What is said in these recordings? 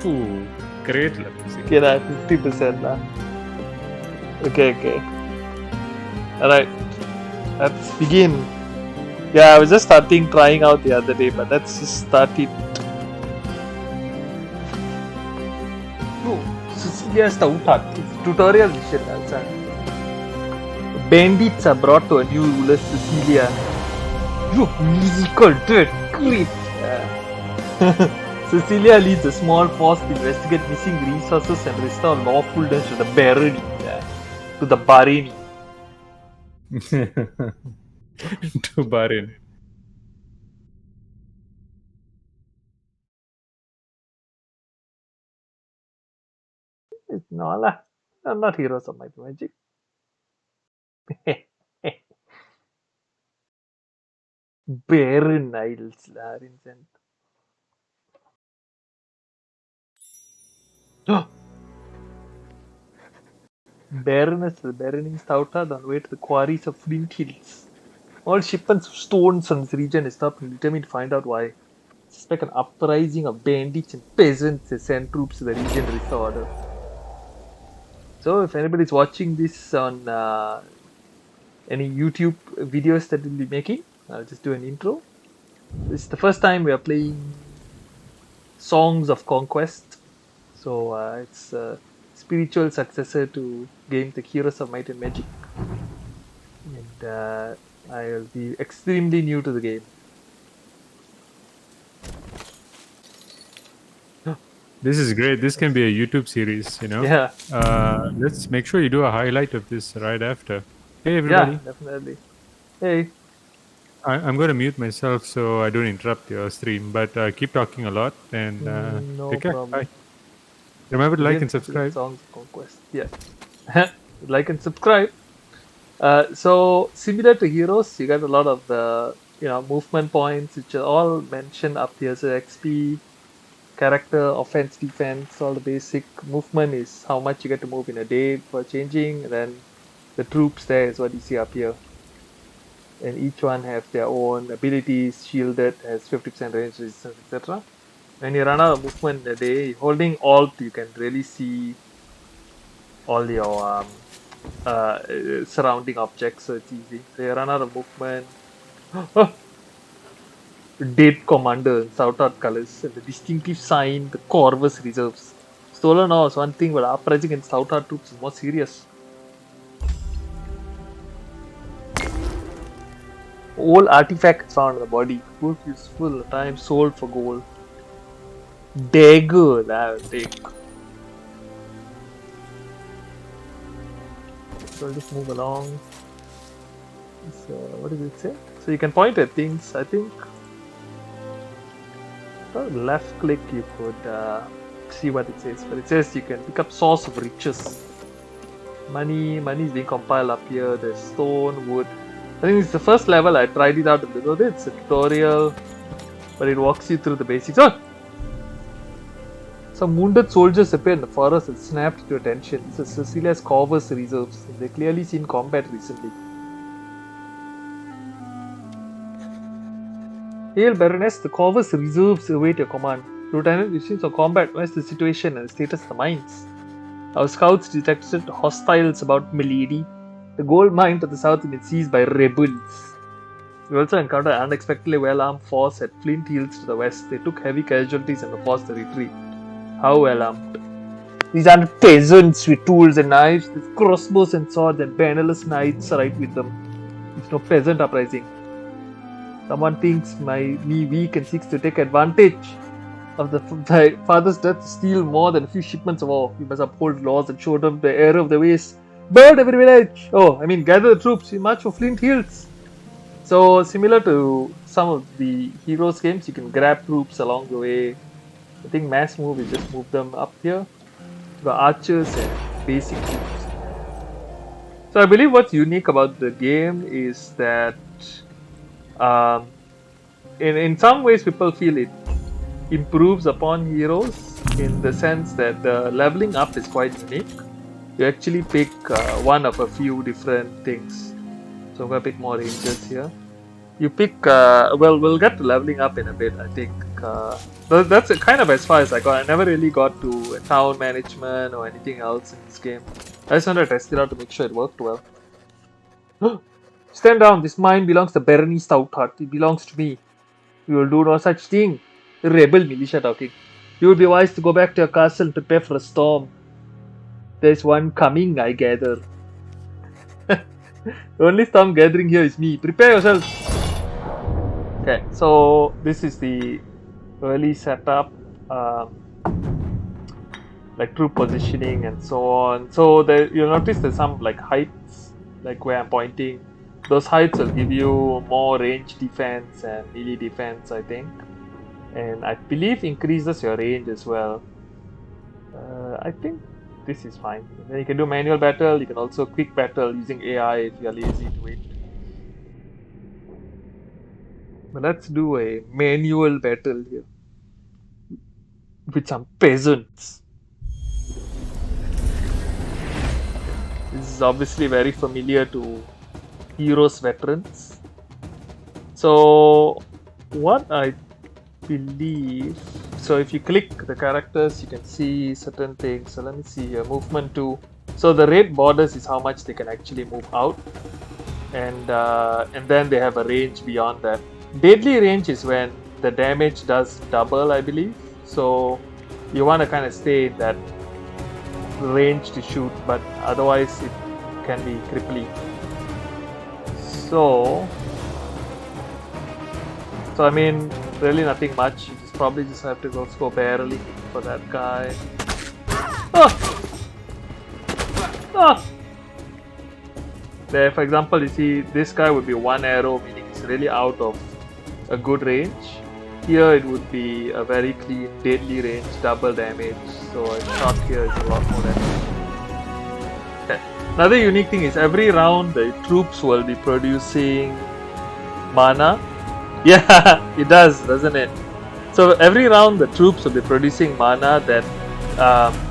Ooh, great level. Okay, that 50% lah. Okay. Alright, let's begin. Yeah, I was just trying out the other day, but let's just start it. Oh, Cecilia's Tautat. It's tutorial mission also. Bandits are brought to a new ruler, Cecilia. You musical dirt, great. Cecilia leads a small force to investigate missing resources and restore lawfulness to the barony. To the barony. To Bahrain. No lah, I'm not heroes of might and magic. Barren Isles lah, Vincent. Baroness, the Baroness Tautad on the way to the quarries of Flint Hills. All shipments of stones from this region is stopped and determined to find out why. Suspect an uprising of bandits and peasants has sent troops to the region to restore order. So if anybody's watching this on any YouTube videos that we'll be making, I'll just do an intro. This is the first time we are playing Songs of Conquest. So it's a spiritual successor to games like Heroes of Might and Magic. And I'll be extremely new to the game. This is great. This can be a YouTube series, you know. Yeah. Let's make sure you do a highlight of this right after. Hey everybody. Yeah, definitely. Hey. I'm going to mute myself so I don't interrupt your stream, but keep talking a lot and No take care. problem. Bye. Remember to like and subscribe. Songs of Conquest. Yeah. Like and subscribe. So similar to Heroes, you got a lot of the movement points, which are all mentioned up here. So XP, character, offense, defense, all the basic movement is how much you get to move in a day for changing. And then the troops there is what you see up here. And each one have their own abilities. Shielded has 50% range resistance, etc. When you run out of movement in a day, holding Alt, you can really see all your surrounding objects, so it's easy. So you run out of movement. Dead Commander in Southart colors and the distinctive sign, the Corvus Reserves. Stolen ore is one thing, but uprising in Southart troops is more serious. All artifacts found in the body, both useful, time sold for gold. Dagger, that will take. So I'll just move along. So what does it say? So you can point at things, I think. Left click you could see what it says, but it says you can pick up source of riches. Money is being compiled up here. There's stone, wood. I think it's the first level. I tried it out a little bit. It's a tutorial, but it walks you through the basics. Oh! Some wounded soldiers appear in the forest and snapped to attention. This is Cecilia's Corvus Reserves. They're clearly seen combat recently. Hail Baroness, the Corvus Reserves await your command. Lieutenant, we've seen some combat. Where's the situation and the status of the mines? Our scouts detected hostiles about Milady. The gold mine to the south has been seized by rebels. We also encountered an unexpectedly well-armed force at Flint Hills to the west. They took heavy casualties and were forced to retreat. How well-armed? These aren't peasants with tools and knives. There's crossbows and swords and bannerless knights right with them. It's no peasant uprising. Someone thinks me weak and seeks to take advantage of the father's death to steal more than a few shipments of ore. We must uphold laws and show them the error of the ways. Burn every village! Gather the troops. We march for Flint Hills. So, similar to some of the Heroes games, you can grab troops along the way. I think mass move is just move them up here. The archers and basic troops. So, I believe what's unique about the game is that in some ways people feel it improves upon Heroes in the sense that the leveling up is quite unique. You actually pick one of a few different things. So I'm going to pick more rangers here. You pick, we'll get to leveling up in a bit, I think. that's kind of as far as I got. I never really got to town management or anything else in this game. I just wanted to test it out to make sure it worked well. Stand down. This mine belongs to Barony Stoutheart. It belongs to me. You will do no such thing. Rebel militia talking. You would be wise to go back to your castle and prepare for a storm. There's one coming, I gather. The only storm gathering here is me. Prepare yourself. Okay, so this is the early setup, like troop positioning and so on. So you'll notice there's some like heights, like where I'm pointing. Those heights will give you more range defense and melee defense, I think, and I believe increases your range as well. I think this is fine. Then you can do manual battle. You can also quick battle using AI if you're lazy to wait. But let's do a manual battle here with some peasants. This is obviously very familiar to Heroes veterans. So what I believe, so if you click the characters, you can see certain things. So let me see here, movement 2. So the red borders is how much they can actually move out, and then they have a range beyond that. Deadly range is when the damage does double, I believe. So you want to kind of stay in that range to shoot, but otherwise it can be cripply. So I mean, really nothing much. You just probably just have to go barely for that guy. Ah! Ah! There, for example, you see this guy would be one arrow, meaning it's really out of a good range. Here it would be a very clean, deadly range, double damage. So a shot here is a lot more damage. Okay. Another unique thing is every round the troops will be producing mana. Yeah, it does, doesn't it? So every round the troops will be producing mana that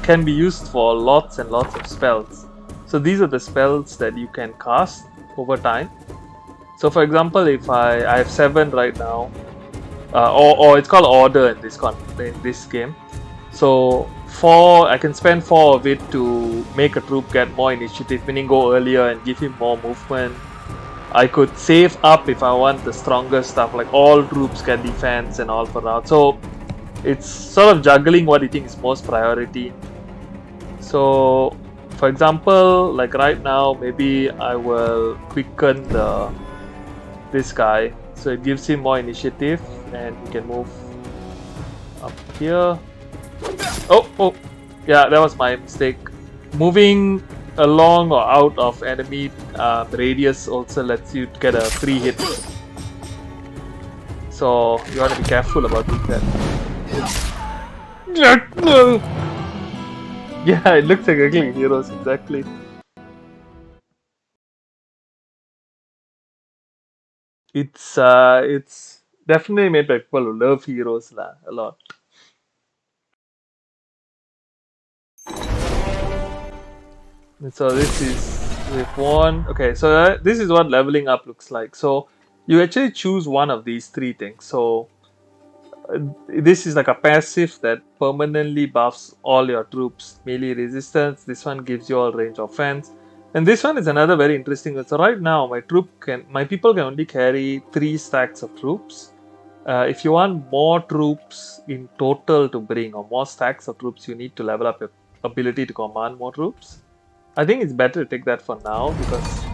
can be used for lots and lots of spells. So these are the spells that you can cast over time. So for example, if I have 7 right now, or it's called order in this game. So 4, I can spend 4 of it to make a troop get more initiative, meaning go earlier and give him more movement. I could save up if I want the stronger stuff, like all troops get defense and all for now. So it's sort of juggling what you think is most priority. So for example, like right now, maybe I will quicken this guy, so it gives him more initiative and he can move up here. Oh, yeah, that was my mistake. Moving along or out of enemy radius also lets you get a free hit. So you want to be careful about doing that. Yeah, it looks exactly Heroes, exactly. It's definitely made by people who love Heroes a lot. And so we've won. Okay, so this is what leveling up looks like. So you actually choose one of these 3 things. So this is like a passive that permanently buffs all your troops melee resistance. This one gives you all range offense, and this one is another very interesting one. So right now my people can only carry 3 stacks of troops. If you want more troops in total to bring, or more stacks of troops, you need to level up your ability to command more troops. I think it's better to take that for now, because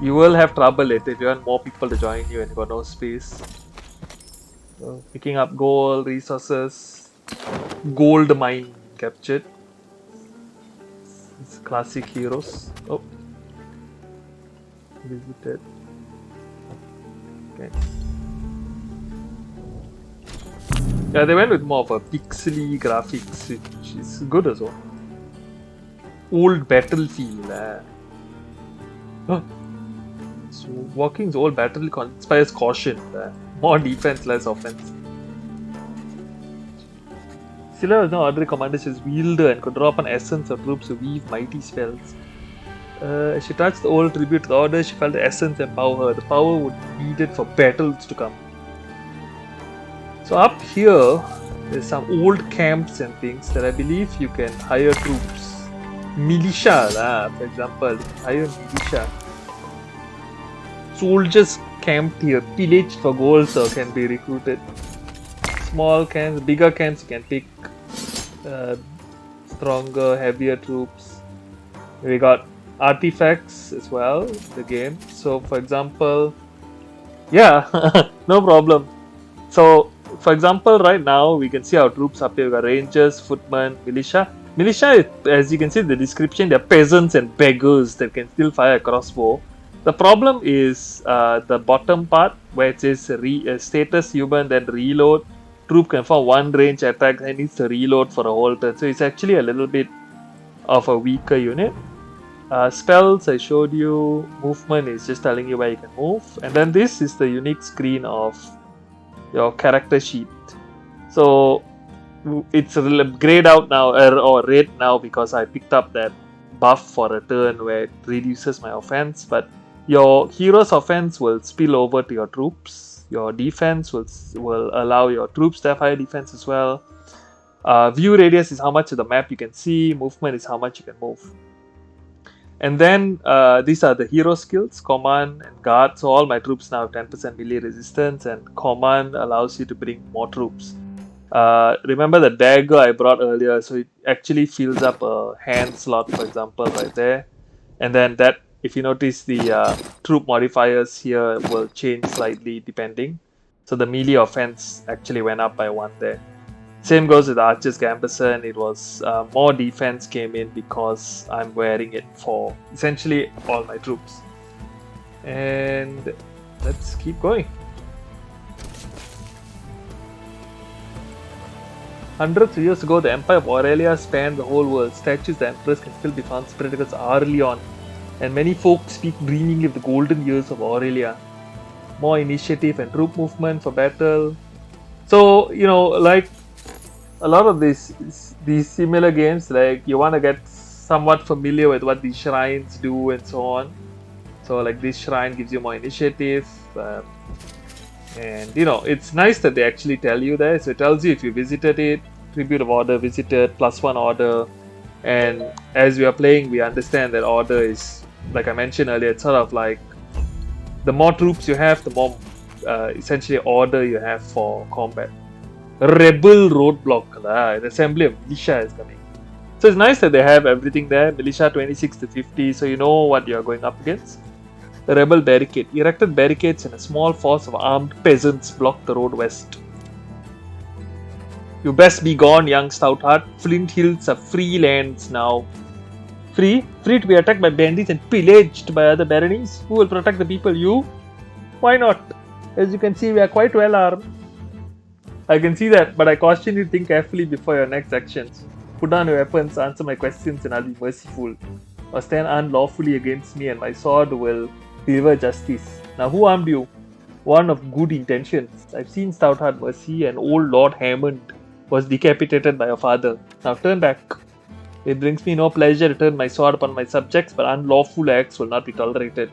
you will have trouble later if you want more people to join you and you got no space. So picking up gold, resources, gold mine captured. It's classic Heroes. Oh, visited. Okay. Yeah, they went with more of a pixely graphics, which is good as well. Old battlefield. Oh. So Walking's old battlefield inspires caution. More defense, less offense. Scylla was now ordinary commander. She's wielder and could draw upon essence of troops to weave mighty spells. She touched the old tribute to the order. She felt the essence empower her. The power would be needed for battles to come. So up here, there's some old camps and things that I believe you can hire troops. Militia, for example, hire militia. Soldiers camped here, pillaged for gold, so can be recruited. Small camps, bigger camps, you can pick stronger, heavier troops. We got artifacts as well, the game. So, for example, yeah, no problem. So, for example, right now we can see our troops up here. We got rangers, footmen, militia. Militia, as you can see in the description, they're peasants and beggars that can still fire a crossbow. The problem is the bottom part where it says status human, then reload. Troop can form one range attack and needs to reload for a whole turn. So it's actually a little bit of a weaker unit. Spells I showed you. Movement is just telling you where you can move. And then this is the unique screen of your character sheet. So it's grayed out now or red now because I picked up that buff for a turn where it reduces my offense, but your hero's offense will spill over to your troops. Your defense will allow your troops to have higher defense as well. View radius is how much of the map you can see. Movement is how much you can move. And then these are the hero skills, command and guard. So all my troops now have 10% melee resistance, and command allows you to bring more troops. Remember the dagger I brought earlier, so it actually fills up a hand slot, for example, right there. And then that, if you notice, the troop modifiers here will change slightly depending. So the melee offense actually went up by 1 there. Same goes with Archer's Gambeson. It was more defense came in because I'm wearing it for essentially all my troops. And let's keep going. Hundreds of years ago, the Empire of Aurelia spanned the whole world. Statues of the Empress can still be found spread across Arleon, and many folk speak dreamingly of the golden years of Aurelia. More initiative and troop movement for battle. So, you know, like a lot of these similar games, like you want to get somewhat familiar with what these shrines do and so on. So like this shrine gives you more initiative, and you know, it's nice that they actually tell you that. So it tells you if you visited it, tribute of order visited, +1 order. And as we are playing, we understand that order is, like I mentioned earlier, it's sort of like the more troops you have, the more essentially order you have for combat. Rebel Roadblock, the assembly of militia is coming. So it's nice that they have everything there. Militia 26 to 50, so you know what you're going up against. The Rebel Barricade. Erected barricades and a small force of armed peasants block the road west. You best be gone, young Stoutheart. Flint Hills are free lands now. Free? Free to be attacked by bandits and pillaged by other baronies? Who will protect the people? You? Why not? As you can see, we are quite well armed. I can see that, but I caution you to think carefully before your next actions. Put down your weapons, answer my questions, and I'll be merciful. Or stand unlawfully against me, and my sword will deliver justice. Now, who armed you? One of good intentions. I've seen Stoutheart Mercy, and old Lord Hammond was decapitated by your father. Now turn back. It brings me no pleasure to turn my sword upon my subjects, but unlawful acts will not be tolerated.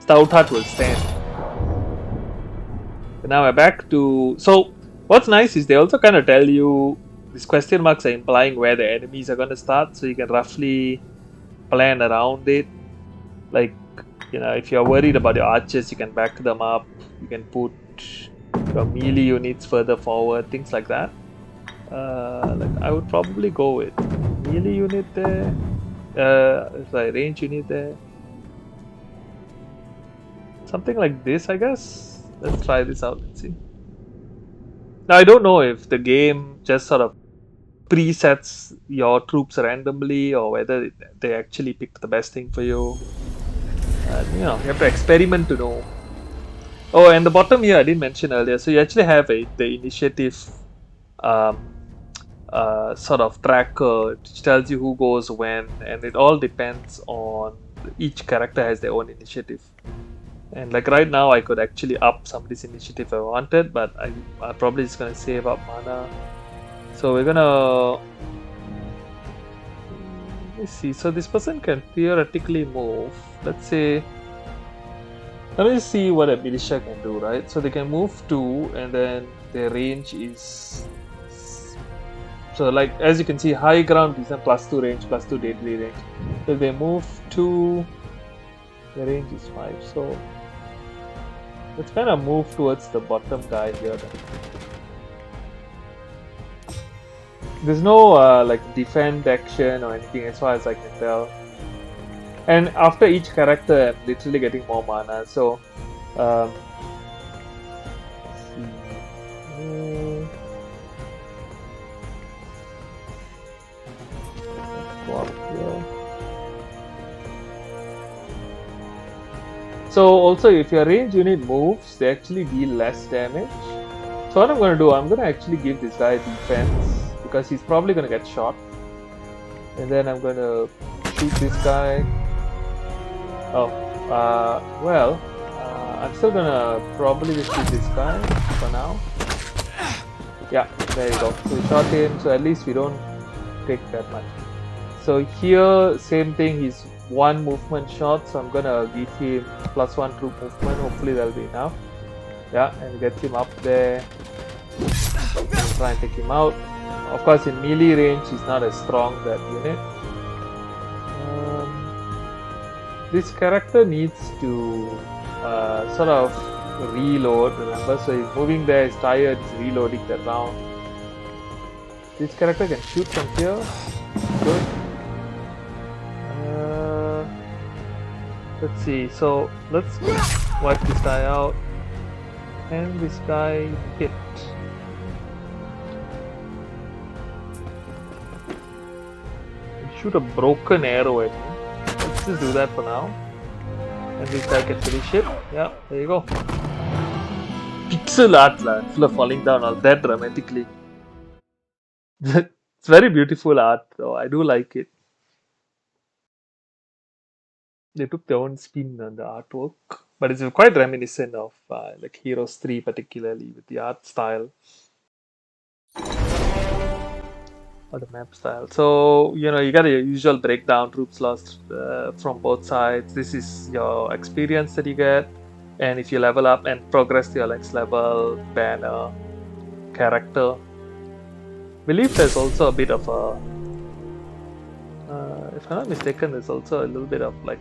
Stoutheart will stand. And now we're back to... So, what's nice is they also kind of tell you, these question marks are implying where the enemies are going to start, so you can roughly plan around it. Like, you know, if you're worried about your archers, you can back them up. You can put your melee units further forward, things like that. Like I would probably go with melee unit there, range unit there. Something like this, I guess. Let's try this out and see. Now, I don't know if the game just sort of presets your troops randomly or whether they actually picked the best thing for you. You know, you have to experiment to know. Oh, and the bottom here I didn't mention earlier. So you actually have the initiative sort of tracker which tells you who goes when, and it all depends on each character has their own initiative. And like right now, I could actually up somebody's initiative if I wanted, but I'm probably just gonna save up mana. So we're gonna... Let's see. So this person can theoretically move. Let's say Let me see what a militia can do, right? So they can move 2 and then their range is... So like as you can see, high ground gives them +2 range, +2 deadly range. So if they move 2, the range is 5. So let's kind of move towards the bottom guy here then. There's no like defend action or anything as far as I can tell. And after each character, I'm literally getting more mana. So, let's go up here. So also, if your range unit moves, they actually deal less damage. So what I'm going to do, I'm going to actually give this guy defense because he's probably going to get shot. And then I'm going to shoot this guy. Oh, well, I'm still gonna probably just shoot this guy for now. Yeah, there you go. So we shot him, so at least we don't take that much. So here, same thing, he's 1 movement shot, so I'm gonna give him +1 troop movement. Hopefully that'll be enough. Yeah, and get him up there. Try and take him out. Of course, in melee range, he's not as strong, that unit. This character needs to sort of reload, remember? So he's moving there, he's tired, he's reloading that round. This character can shoot from here. Good. Let's see, so let's wipe this guy out. And this guy hit. Shoot a broken arrow at me. Let's just do that for now. And this guy can finish it. Yeah, there you go. Pixel art full of falling down all that dramatically. It's very beautiful art though. I do like it. They took their own spin on the artwork. But it's quite reminiscent of like Heroes 3 particularly with the art style. Or the map style. So, you know, you got your usual breakdown, troops lost from both sides. This is your experience that you get. And if you level up and progress to your next level, banner, character. I believe there's also a bit of a... if I'm not mistaken, there's also a little bit of like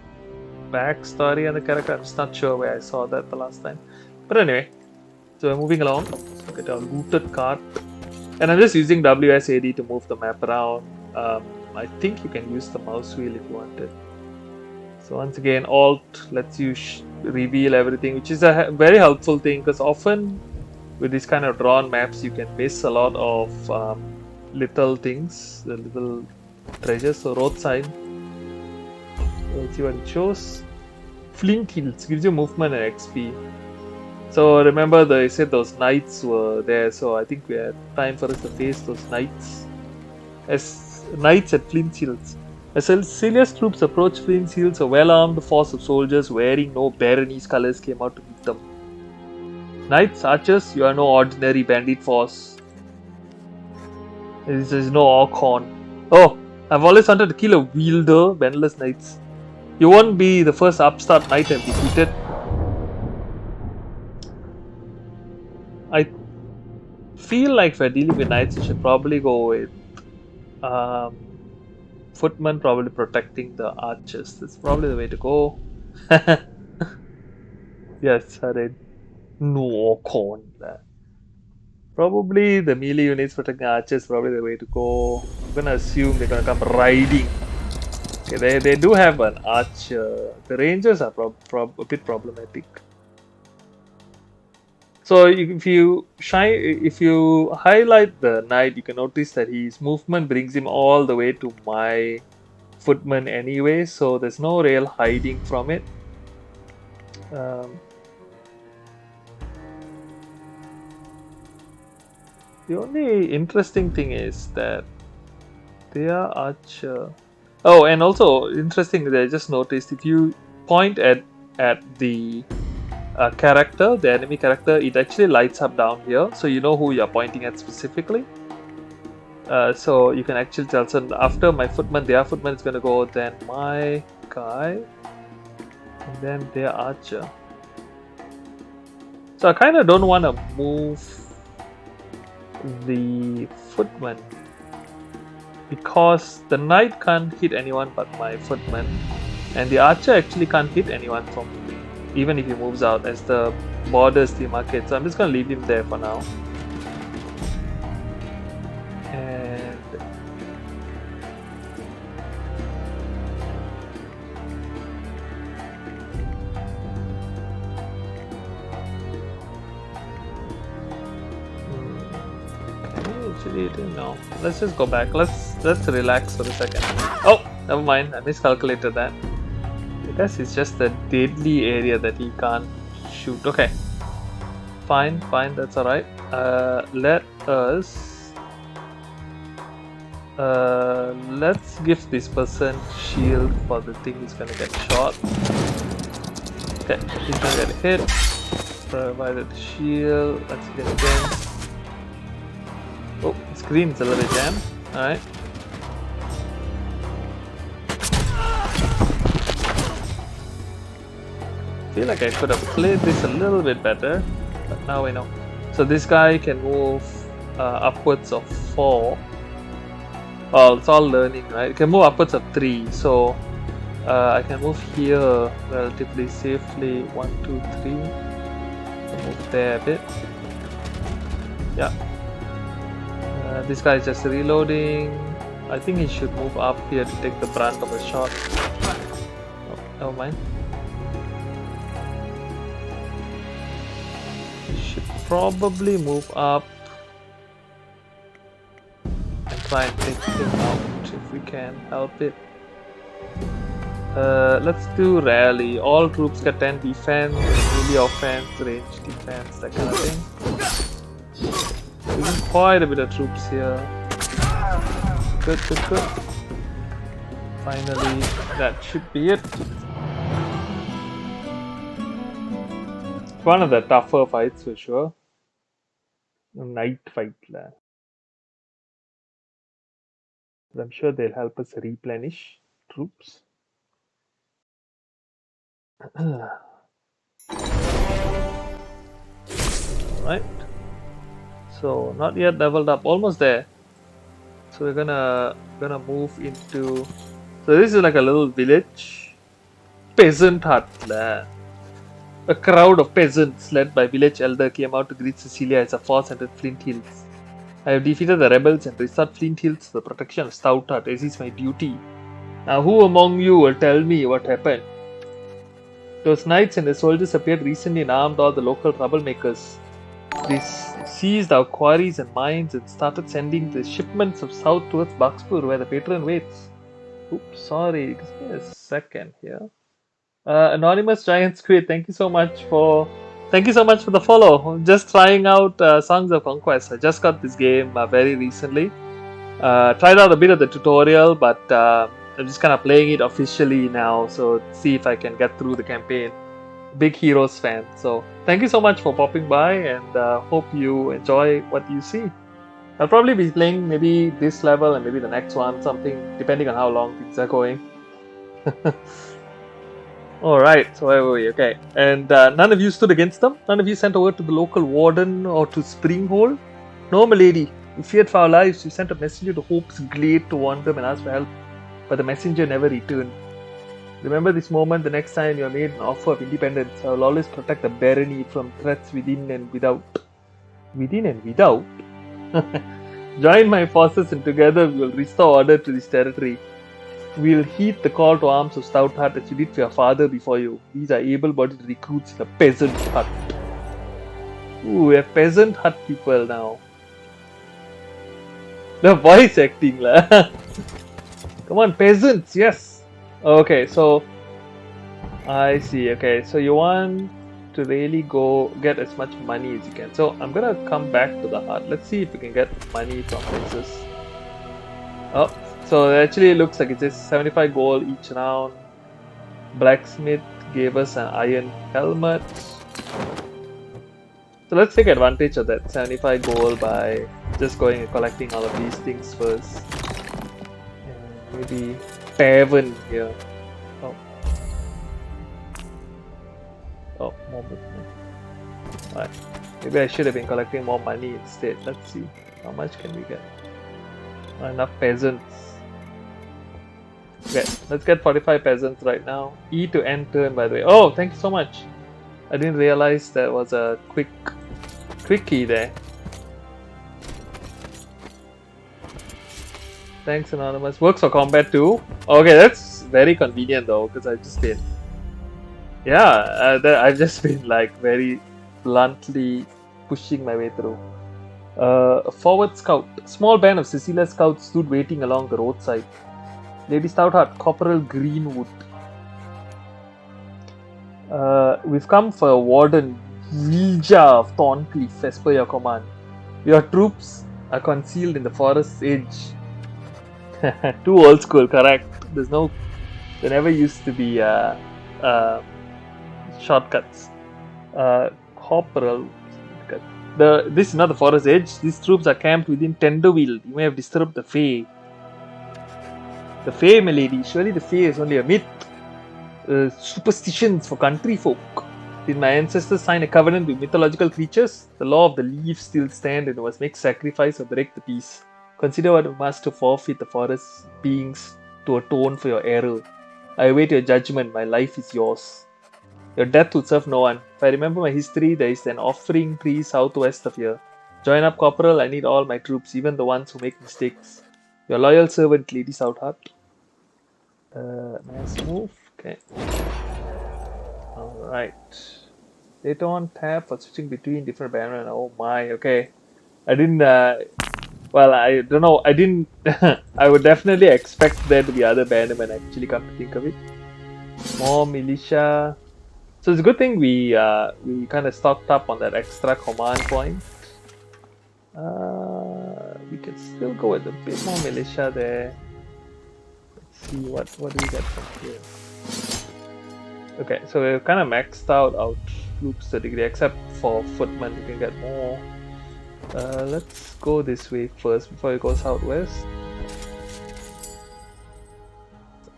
backstory on the character. I'm just not sure where I saw that the last time. But anyway, so we're moving along. Look at our looted cart. And I'm just using WSAD to move the map around. I think you can use the mouse wheel if you wanted. So once again, Alt lets you reveal everything, which is a very helpful thing because often with these kind of drawn maps, you can miss a lot of little things, the little treasures. So road sign. Let's see what it shows. Flint Hills gives you movement and XP. So remember, they said those knights were there, so I think we had time for us to face those knights. As knights at Flint Hills. As Celia's troops approached Flint Hills, a well-armed force of soldiers wearing no Baronese colours came out to meet them. Knights, archers, you are no ordinary bandit force. There is no Orkhorn. Oh, I've always wanted to kill a wielder, bandless knights. You won't be the first upstart knight I've defeated. I feel like if we're dealing with knights, we should probably go with footmen, probably protecting the archers. That's probably the way to go. Yes, I did. No con. Probably the melee units protecting archers, probably the way to go. I'm gonna assume they're gonna come riding. Okay, they do have an archer. The rangers are a bit problematic. So if you highlight the knight, you can notice that his movement brings him all the way to my footman anyway, so there's no real hiding from it. The only interesting thing is that they are archer. Oh, and also interesting that I just noticed if you point at the character, the enemy character, it actually lights up down here, so you know who you're pointing at specifically. So you can actually tell. So after my footman, their footman is gonna go, then my guy, and then their archer. So I kind of don't want to move the footman because the knight can't hit anyone but my footman, and the archer actually can't hit anyone from even if he moves out as the borders demarcate. So I'm just gonna leave him there for now. And actually no. Let's just go back. Let's relax for a second. Oh, never mind. I miscalculated that. I guess it's just the deadly area that he can't shoot. Okay. Fine, that's alright. Let us let's give this person shield for the thing he's gonna get shot. Okay, he's gonna get hit. Provided shield. Let's hit again. Oh, screen's a little bit jammed. Alright. I feel like I could have played this a little bit better, but now we know. So this guy can move upwards of 4. Oh, it's all learning, right? It can move upwards of 3. So I can move here relatively safely. 1, 2, 3. Move there a bit. Yeah. This guy is just reloading. I think he should move up here to take the brunt of a shot. Oh, never mind. He should probably move up and try and take him out if we can help it. Let's do rally. All troops get 10 defense, melee offense, range defense, that kind of thing. Using quite a bit of troops here. Good. Finally, that should be it. One of the tougher fights for sure. Night fight. But I'm sure they'll help us replenish troops. Right. So not yet leveled up, almost there. So we're gonna move into. So this is like a little village, peasant hut. A crowd of peasants led by village elder came out to greet Cecilia as a force entered Flint Hills. I have defeated the rebels and restored Flint Hills to the protection of Stout Hut, as is my duty. Now who among you will tell me what happened? Those knights and the soldiers appeared recently and armed all the local troublemakers. They seized our quarries and mines and started sending the shipments of south towards Buckspur where the patron waits. Oops, sorry, give me a second here. Anonymous Giant Squid, thank you so much for the follow. Just trying out Songs of Conquest. I just got this game very recently. Tried out a bit of the tutorial, but I'm just kind of playing it officially now. So see if I can get through the campaign. Big Heroes fan. So thank you so much for popping by, and hope you enjoy what you see. I'll probably be playing maybe this level and maybe the next one, something depending on how long things are going. Alright, so where were we? Okay. And none of you stood against them? None of you sent over to the local warden or to Springhold? No, milady. We feared for our lives. We sent a messenger to Hope's Glade to warn them and ask for help, but the messenger never returned. Remember this moment the next time you are made an offer of independence. I will always protect the barony from threats within and without. Within and without? Join my forces and together we will restore order to this territory. We will heed the call to arms of Stout Hut as you did for your father before you. These are able-bodied recruits in a peasant hut. Ooh, we have peasant hut people now. The voice acting lah. Come on, peasants, yes. Okay, so I see. Okay, so you want to really go get as much money as you can. So I'm gonna come back to the hut. Let's see if we can get money from places. Oh, so it actually looks like it's just 75 gold each round. Blacksmith gave us an iron helmet. So let's take advantage of that 75 gold by just going and collecting all of these things first. And maybe Pavan here. Oh, more movement. Right. Maybe I should have been collecting more money instead. Let's see. How much can we get? Not enough peasants. Okay, let's get 45 peasants right now. E to end turn, by the way. Oh, thank you so much. I didn't realize there was a quick key there. Thanks, Anonymous. Works for combat too. Okay, that's very convenient though, because I've just been, I've just been like very bluntly pushing my way through. A forward scout. A small band of Cecilia scouts stood waiting along the roadside. Lady Stoutheart, Corporal Greenwood. We've come for Warden Vilja of Thorncliffe, as per your command. Your troops are concealed in the forest's edge. Too old school, correct. There never used to be shortcuts. Corporal. This is not the forest edge. These troops are camped within Tenderville. You may have disturbed the Fae. The Fae, my lady. Surely the Fae is only a myth. Superstitions for country folk. Did my ancestors sign a covenant with mythological creatures? The law of the leaf still stands, and you must make sacrifice or break the peace. Consider what you must to forfeit the forest beings to atone for your error. I await your judgment. My life is yours. Your death would serve no one. If I remember my history, there is an offering tree southwest of here. Join up, Corporal. I need all my troops, even the ones who make mistakes. Your loyal servant, Lady Stoutheart. Nice move. Okay. Alright. Later on, tap for switching between different banners. Oh my, okay. I didn't, well, I don't know. I didn't, I would definitely expect there to be other bannermen actually, come to think of it. More militia. So it's a good thing we kind of stocked up on that extra command point. We can still go with a bit more militia there. Let's see what do we get from here. Okay, so we've kind of maxed out our troops to a degree, except for footmen. We can get more. Let's go this way first before we go southwest.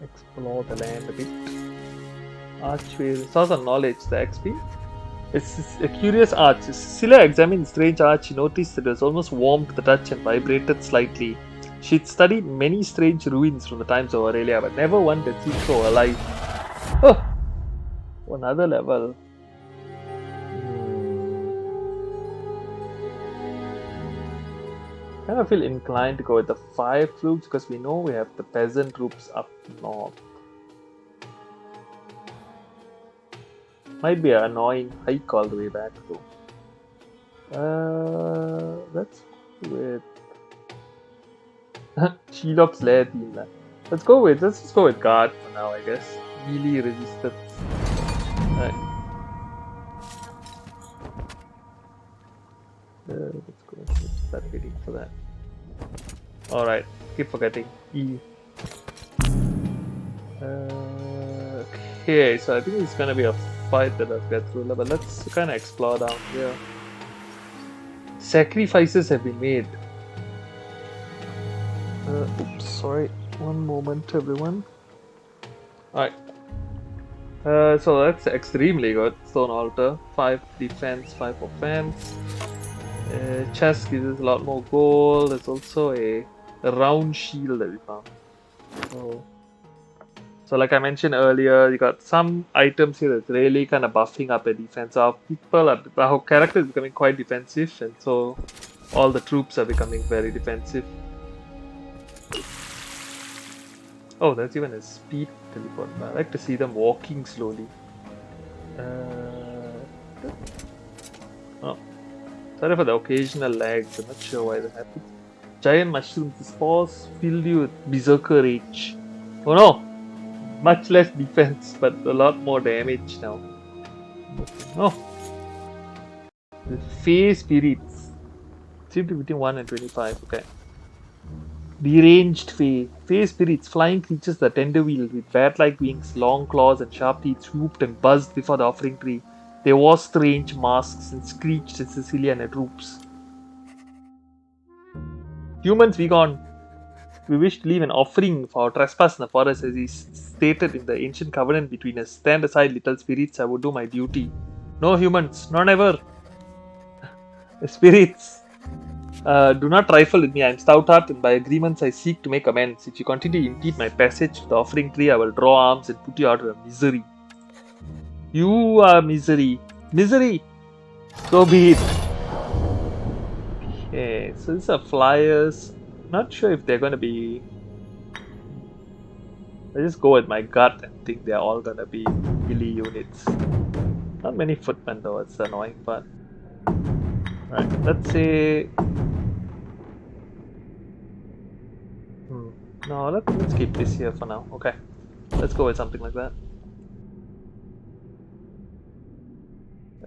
Let's explore the land a bit. Archway, source of knowledge, the XP. It's a curious arch. Cecilia examined the strange arch. She noticed that it was almost warm to the touch and vibrated slightly. She'd studied many strange ruins from the times of Aurelia, but never one that seemed so alive. Oh! Another level. I kind of feel inclined to go with the 5 troops because we know we have the peasant troops up north. Might be an annoying hike all the way back though. Let's go with Shelop's lair team. Let's just go with guard for now, I guess. Melee resistance. Right. Let's go and start waiting for that. Alright, keep forgetting. E. Okay, so I think it's gonna be a fight that I've got through, but let's kind of explore down here. Sacrifices have been made. Oops, sorry. One moment, everyone. Alright. So that's extremely good. Stone altar, 5 defense, 5 offense. Chest gives us a lot more gold. There's also a round shield that we found. So like I mentioned earlier, you got some items here that's really kind of buffing up a defense. Our character is becoming quite defensive, and so all the troops are becoming very defensive. Oh, there's even a speed teleport. I like to see them walking slowly. Oh, sorry for the occasional lags. I'm not sure why that happened. Giant mushrooms. The spores filled you with berserker rage. Oh no! Much less defense, but a lot more damage now. Oh! The Fae spirits. Seem to be between 1 and 25. Okay. Deranged Fae. Fae spirits, flying creatures that tender wheeled with bat-like wings, long claws, and sharp teeth, swooped and buzzed before the offering tree. They wore strange masks and screeched at Cecilia and her troops. Humans, be gone. We wish to leave an offering for our trespass in the forest, as is stated in the ancient covenant between us. Stand aside, little spirits, I will do my duty. No humans, none ever. Spirits, do not trifle with me. I am stout-hearted, and by agreements I seek to make amends. If you continue to impede my passage to the offering tree, I will draw arms and put you out of your misery. You are misery. Misery! So be it. Okay, so these are flyers. Not sure if they're going to be... I just go with my gut and think they're all going to be melee units. Not many footmen though, it's the annoying part. Right, let's say... No, let's keep this here for now. Okay, let's go with something like that.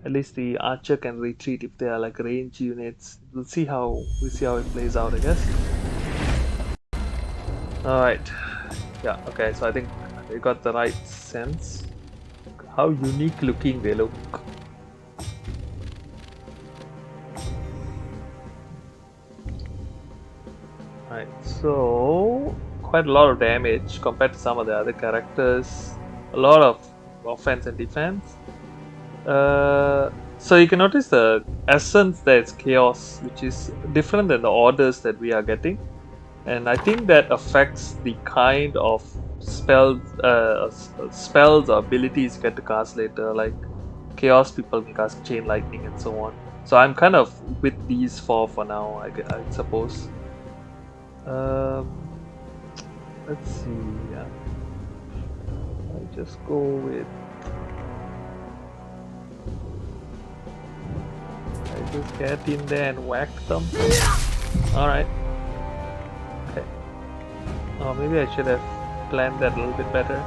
At least the archer can retreat if they are like range units. We'll see how it plays out, I guess. Alright. Yeah, okay, so I think they got the right sense. How unique looking they look. Right, so quite a lot of damage compared to some of the other characters. A lot of offense and defense. So you can notice the essence that's chaos, which is different than the orders that we are getting, and I think that affects the kind of spells or abilities you get to cast later. Like chaos people can cast chain lightning and so on. So I'm kind of with these four for now, I suppose. Let's see. I'll just go with. I just get in there and whack them. Alright. Okay. Oh, maybe I should have planned that a little bit better.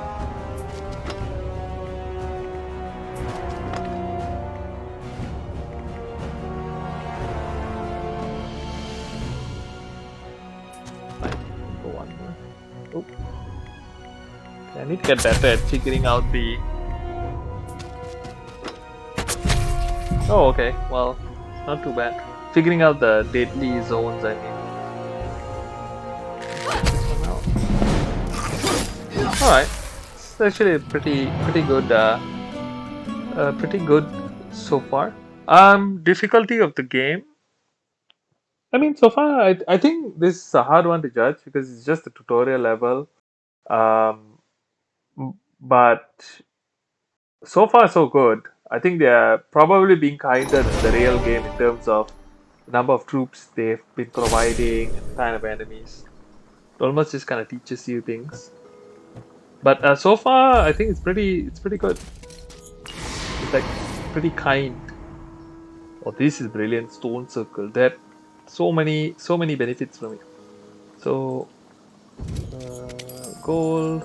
Fine. Go one more. Oh. Okay, I need to get better at figuring out the... Oh, okay. Well, not too bad. Figuring out the deadly zones, I mean. Alright. It's actually pretty good pretty good so far. Difficulty of the game. I mean, so far I think this is a hard one to judge because it's just a tutorial level. But so far so good. I think they are probably being kinder than the real game in terms of the number of troops they've been providing and the kind of enemies. It almost just kind of teaches you things. But so far, I think it's pretty good. It's like pretty kind. Oh, this is brilliant stone circle. That so many benefits from it. So gold.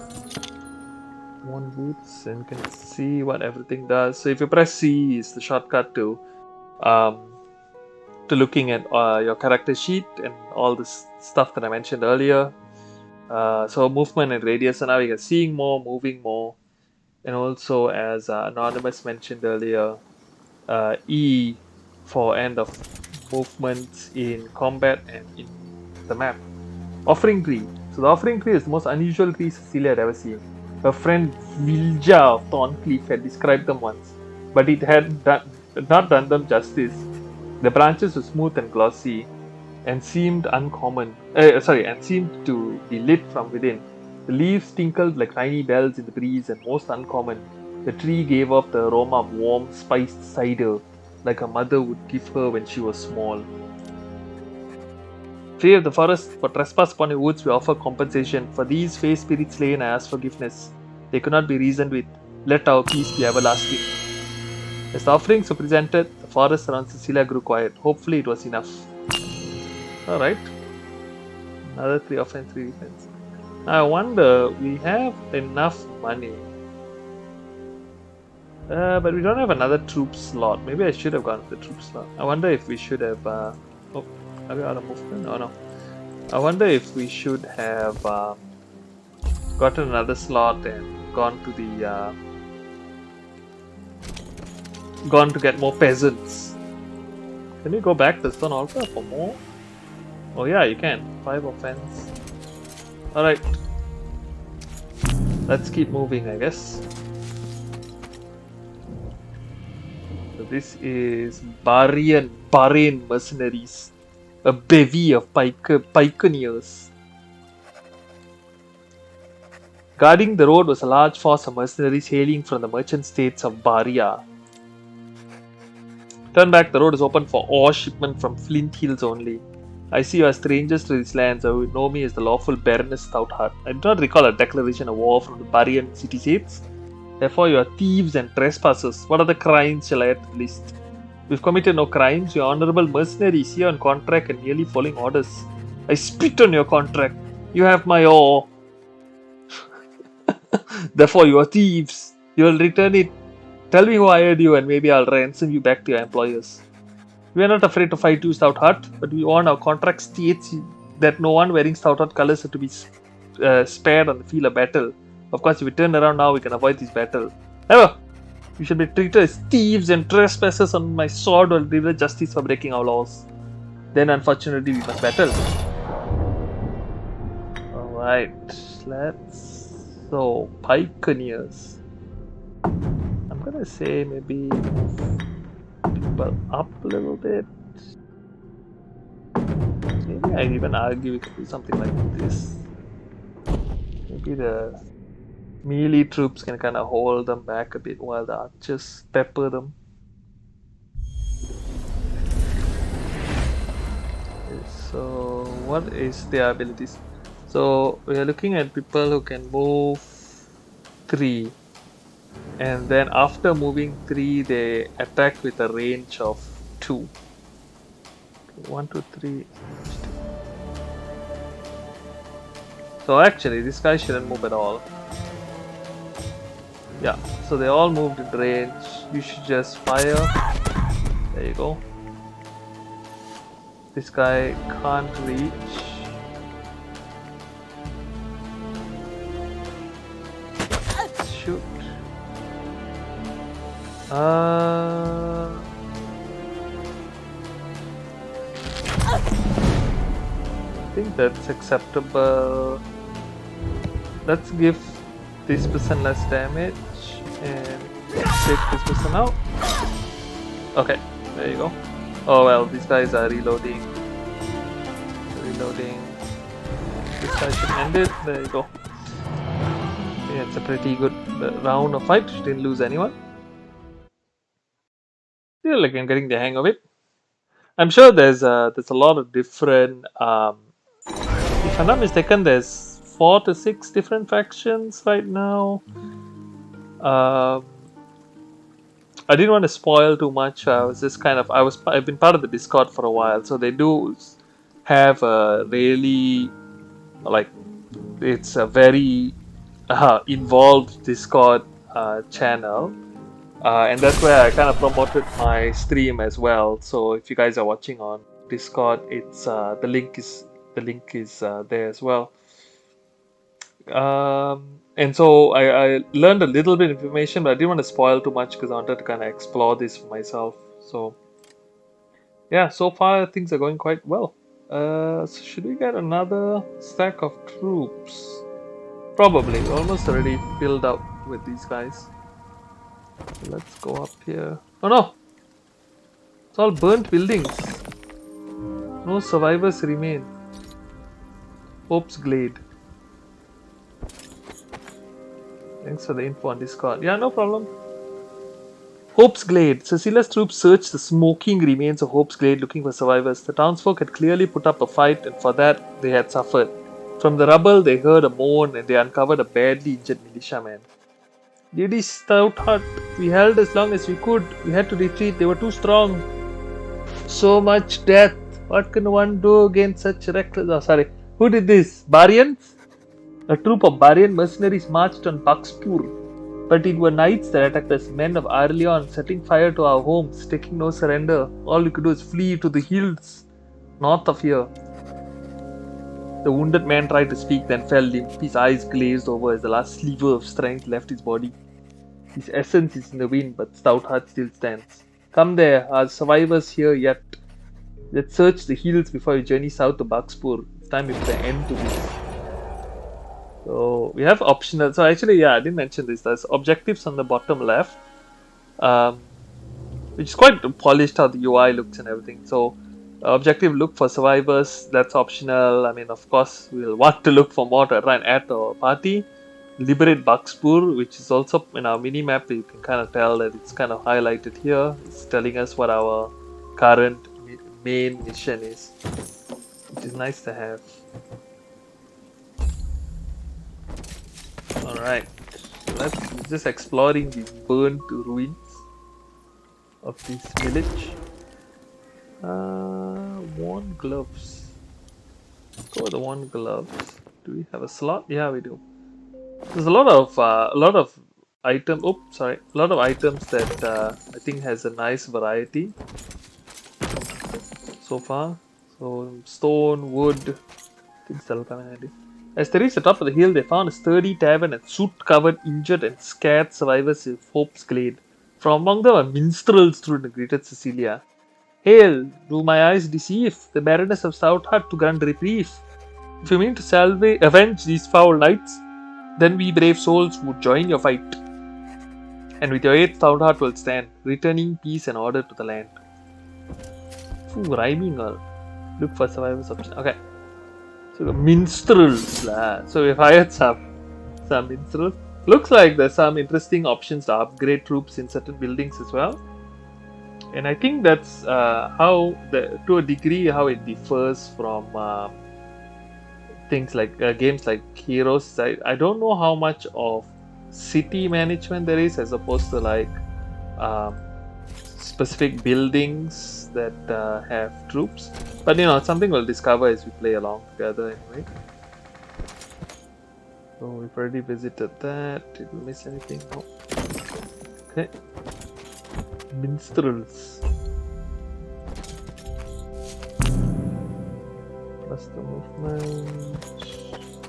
One boots and you can see what everything does. So if you press C is the shortcut to looking at your character sheet and all this stuff that I mentioned earlier. So movement and radius. So now we are seeing more, moving more, and also as Anonymous mentioned earlier, E for end of movement in combat and in the map. Offering tree. So the offering tree is the most unusual tree Cecilia had ever seen. Her friend Vilja of Thorncleef had described them once, but it had not done them justice. The branches were smooth and glossy, and seemed seemed to be lit from within. The leaves tinkled like tiny bells in the breeze, and most uncommon, the tree gave off the aroma of warm, spiced cider, like a mother would give her when she was small. Free of the forest, for trespass upon your woods, we offer compensation. For these fair spirits slain, I ask forgiveness. They could not be reasoned with. Let our peace be everlasting. As the offerings were presented, the forest around Cecilia grew quiet. Hopefully, it was enough. Alright. Another 3 offense, 3 defense. I wonder, we have enough money. But we don't have another troop slot. Maybe I should have gone to the troop slot. I wonder if we should have... are we out of movement? Oh no. I wonder if we should have gotten another slot and gone to the... gone to get more peasants. Can you go back to Stone Altar for more? Oh yeah, you can. 5 offense. Alright. Let's keep moving, I guess. The This is Bahrain mercenaries. A bevy of pioneers. Guarding the road was a large force of mercenaries hailing from the merchant states of Bahria. Turn back, the road is open for all shipment from Flint Hills only. I see you as strangers to these lands, or you know me as the lawful Baroness Stoutheart. I do not recall a declaration of war from the Bahrian city states. Therefore, you are thieves and trespassers. What other crimes shall I add to the list? We've committed no crimes. You are honorable mercenaries here on contract and merely following orders. I spit on your contract. You have my oar. Therefore, you are thieves. You will return it. Tell me who hired you, and maybe I'll ransom you back to your employers. We are not afraid to fight you, Stoutheart, but we want our contract states that no one wearing Stoutheart colors are to be spared on the field of battle. Of course, if we turn around now, we can avoid this battle. However, you should be treated as thieves and trespassers on my sword or deliver justice for breaking our laws. Then, unfortunately, we must battle. Alright, let's... So, pioneers. I'm gonna say maybe move people up a little bit. Maybe I'd even argue we could do something like this. Maybe the melee troops can kind of hold them back a bit while the archers pepper them. So what is their abilities? So we are looking at people who can move 3, and then after moving 3 they attack with a range of 2. 1, 2, 3. So actually this guy shouldn't move at all. Yeah, so they all moved in range. You should just fire. There you go. This guy can't reach. Shoot. I think that's acceptable. Let's give this person less damage and take this person out. Okay, there you go. Oh well, these guys are reloading. This guy should end it. There you go. Yeah, it's a pretty good round of fight. Didn't lose anyone. Feel like I'm getting the hang of it. I'm sure there's a lot of different. If I'm not mistaken, there's 4 to 6 different factions right now. I didn't want to spoil too much. I was just kind of I've been part of the Discord for a while, so they do have a really it's a very involved Discord channel, and that's where I kind of promoted my stream as well. So if you guys are watching on Discord, it's the link is there as well. And so I learned a little bit of information, but I didn't want to spoil too much because I wanted to kind of explore this for myself. So yeah, so far things are going quite well. So should we get another stack of troops? Probably. We're almost already filled up with these guys. So let's go up here. Oh no! It's all burnt buildings. No survivors remain. Hope's Glade. Thanks for the info on Discord. Yeah, no problem. Hope's Glade. Cecila's troops searched the smoking remains of Hope's Glade looking for survivors. The townsfolk had clearly put up a fight, and for that they had suffered. From the rubble they heard a moan, and they uncovered a badly injured militiaman. Lady Stoutheart, we held as long as we could. We had to retreat. They were too strong. So much death. What can one do against such reckless... Oh, sorry. Who did this? Barians? A troop of Bahrian mercenaries marched on Buxpur, but it were knights that attacked us, men of Arleon, setting fire to our homes, taking no surrender. All we could do is flee to the hills north of here. The wounded man tried to speak, then fell limp. His eyes glazed over as the last sliver of strength left his body. His essence is in the wind, but Stoutheart still stands. Come there, are survivors here yet? Let's search the hills before we journey south to Buxpur. It's time we put an end to this. So we have optional. So actually, yeah, I didn't mention this. There's objectives on the bottom left. which is quite polished how the UI looks and everything. So objective, look for survivors, that's optional. I mean, of course we'll want to look for more to try and add to our party. Liberate Buckspur, which is also in our mini map. You can kind of tell that it's kind of highlighted here. It's telling us what our current main mission is, which is nice to have. Alright, so let's just exploring these burnt ruins of this village. Worn gloves. Go with the worn gloves. Do we have a slot? Yeah, we do. There's a lot of item. Oh, sorry, a lot of items that I think has a nice variety so far. So stone, wood, things that'll come in handy. As they reached the top of the hill, they found a sturdy tavern and soot-covered, injured, and scared survivors of Hope's Glade. From among them, a minstrel stood and greeted Cecilia. Hail, do my eyes deceive? The Baroness of Stoutheart to grant reprieve. If you mean to avenge these foul knights, then we brave souls would join your fight. And with your aid, Stoutheart will stand, returning peace and order to the land. Ooh, rhyming all. Look for survivors option. Okay. So the minstrels lah. So we've hired some minstrels. Looks like there's some interesting options to upgrade troops in certain buildings as well. And I think that's how, to a degree, how it differs from things like games like Heroes. I don't know how much of city management there is as opposed to like specific buildings that have troops. But you know, it's something we'll discover as we play along together anyway. So we've already visited that. Did we miss anything? No. Okay. Minstrels. Plus the movement.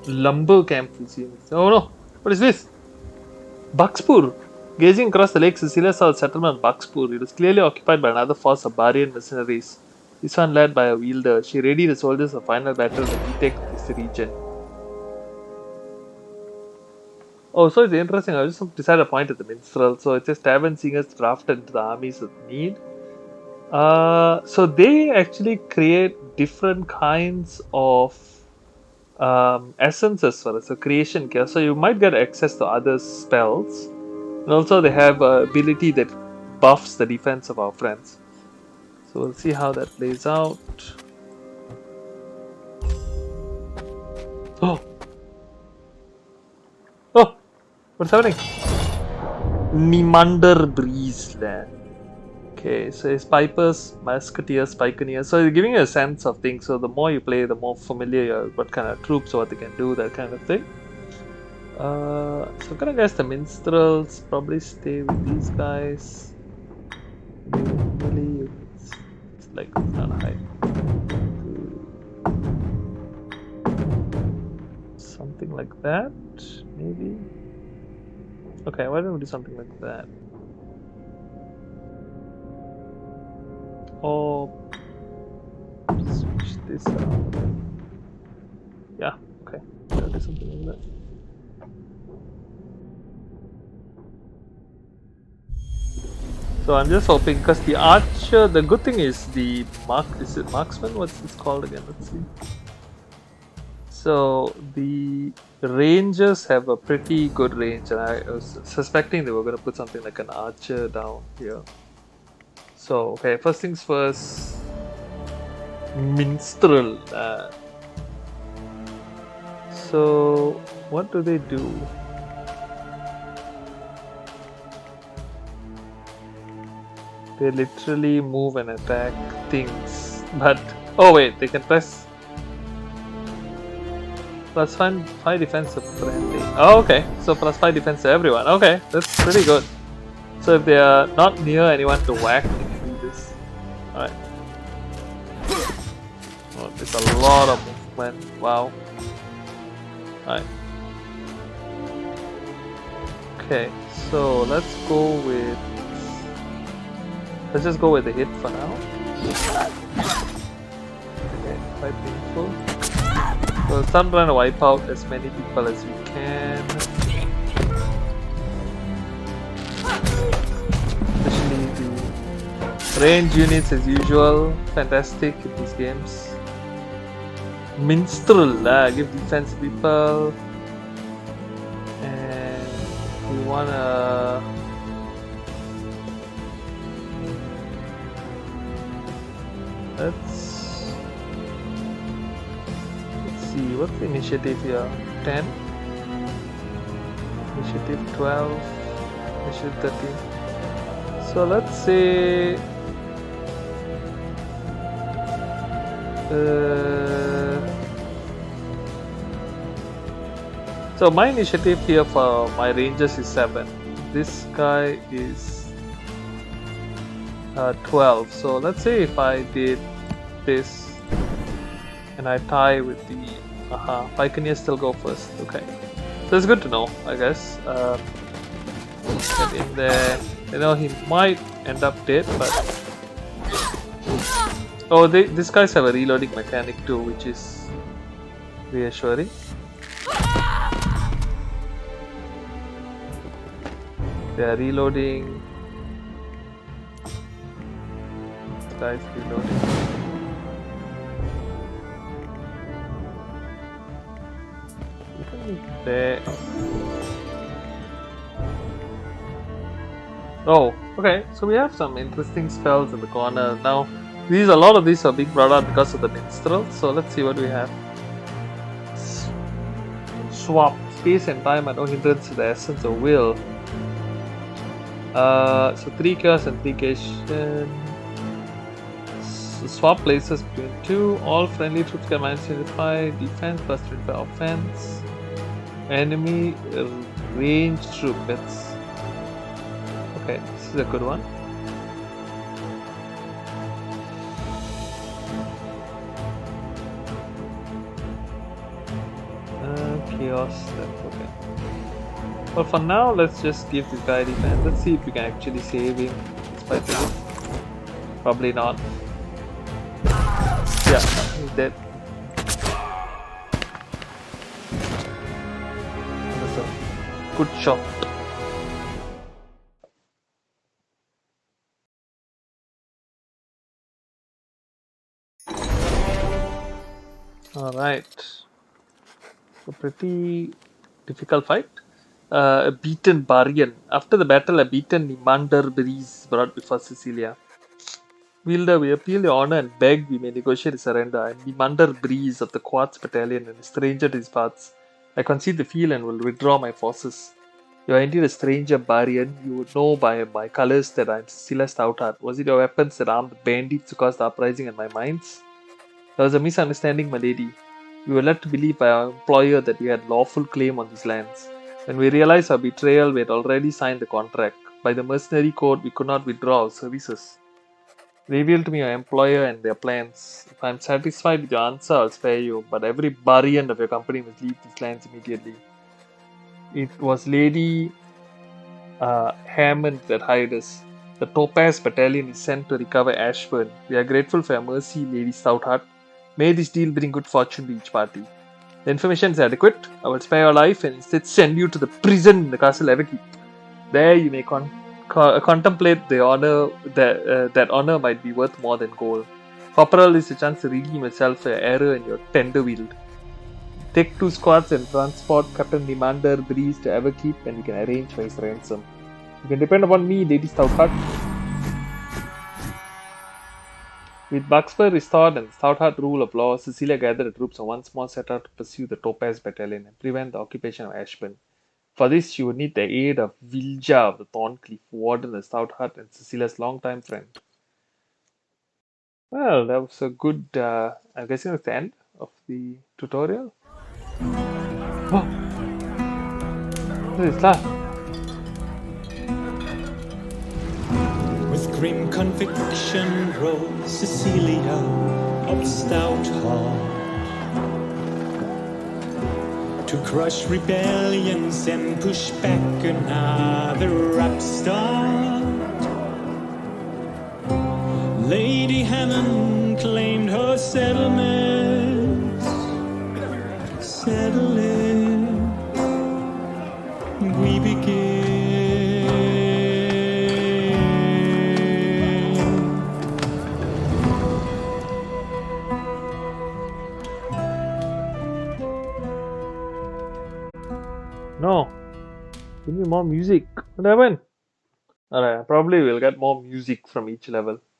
Lumber camp resumes. Oh no! What is this? Buckspur. Gazing across the lake, Cecilia saw a settlement of Buckspur. It was clearly occupied by another force of Barian mercenaries. This one led by a wielder. She readied the soldiers for final battle to retake this region. Oh, so it's interesting. I just decided to point at the minstrel. So it says tavern singers drafted into the armies of need. So they actually create different kinds of essences for us. So creation care. So you might get access to other spells. And also they have an ability that buffs the defense of our friends. So we'll see how that plays out. Oh! Oh! What's happening? Nimander Breeze there. Okay, so it's Pipers, Musketeers, Pikeneers. So it's giving you a sense of things. So the more you play, the more familiar you are with what kind of troops or what they can do, that kind of thing. So I'm gonna guess the minstrels probably stay with these guys. Really, it's like it's not high. Something like that, maybe. Okay, why don't we do something like that? Or switch this out. Yeah, okay. I'll do something like that. So I'm just hoping, because the archer, the good thing is the is it marksman? What's this called again? Let's see. So the rangers have a pretty good range, and I was suspecting they were going to put something like an archer down here. So okay, first things first, minstrel. So what do they do? They literally move and attack things, but oh wait, they can press +5 defense to friendly. Oh, okay, so +5 defense to everyone. Okay, that's pretty good. So if they are not near anyone to whack, they can do this. Alright. Oh, there's a lot of movement. Wow. Alright. Okay, so let's go with. Let's just go with the hit for now. Okay, quite painful. So I'm trying to wipe out as many people as we can. Especially the Range units as usual, fantastic in these games. Minstrel, give defense people. And we wanna... Let's see, what's the initiative here? 10? Initiative 12, initiative 13. So let's say so my initiative here for my rangers is 7. This guy is 12. So let's say if I did this and I tie with the Pioneer still go first. Okay. So it's good to know, I guess. Get in there. You know, he might end up dead, but... Oh, these guys have a reloading mechanic too, which is reassuring. They are reloading. This guy's reloading. There. Oh, okay. So we have some interesting spells in the corner now. A lot of these are being brought out because of the minstrel. So let's see what we have. Swap space and time are no hindrance to the essence of will. So 3 chaos and 3 creation. So swap places between 2. All friendly troops can minus 25 defense plus 25 offense. Enemy range troop. That's okay. This is a good one. Chaos. That's okay. Well, for now, let's just give this guy defense. Let's see if we can actually save him despite this. Probably not. Yeah, he's dead. That's a good shot. Alright. So pretty difficult fight. A beaten Barian. After the battle, a beaten Nimander Breeze brought before Cecilia. Wielder, we appeal your honor and beg we may negotiate his surrender. I am Nimander Breeze of the Quartz Battalion and a stranger to his paths. I concede the field and will withdraw my forces. You are indeed a stranger, Barian. You would know by my colours that I am Cecilia Stoutheart. Was it your weapons that armed the bandits who caused the uprising in my mines? There was a misunderstanding, my lady. We were led to believe by our employer that we had lawful claim on these lands. When we realized our betrayal, we had already signed the contract. By the mercenary code, we could not withdraw our services. Reveal to me your employer and their plans. If I am satisfied with your answer, I'll spare you, but every Barian of your company must leave these lands immediately. It was Lady Hammond that hired us. The Topaz Battalion is sent to recover Ashburn. We are grateful for your mercy, Lady Stoutheart. May this deal bring good fortune to each party. The information is adequate. I will spare your life and instead send you to the prison in the castle Everkeep. There you may contemplate the honor that honor might be worth more than gold. Corporal is a chance to redeem yourself for your error and your tender wield. Take 2 squads and transport Captain Nimander Breeze to Everkeep and we can arrange for his ransom. You can depend upon me, Lady Stoutheart. With Buckspur restored and Stoutheart rule of law, Cecilia gathered the troops of once more set out to pursue the Topaz Battalion and prevent the occupation of Ashburn. For this, she would need the aid of Vilja of the Thorncliff, Warden of Stoutheart, and Cecilia's longtime friend. Well, that was a good, I'm guessing that's the end of the tutorial. Oh! What is that? With grim conviction rose Cecilia of Stoutheart to crush rebellions and push back another upstart. Lady Hammond claimed her settlements, settling, we begin. No. Give me more music. What happened? Alright, probably we'll get more music from each level.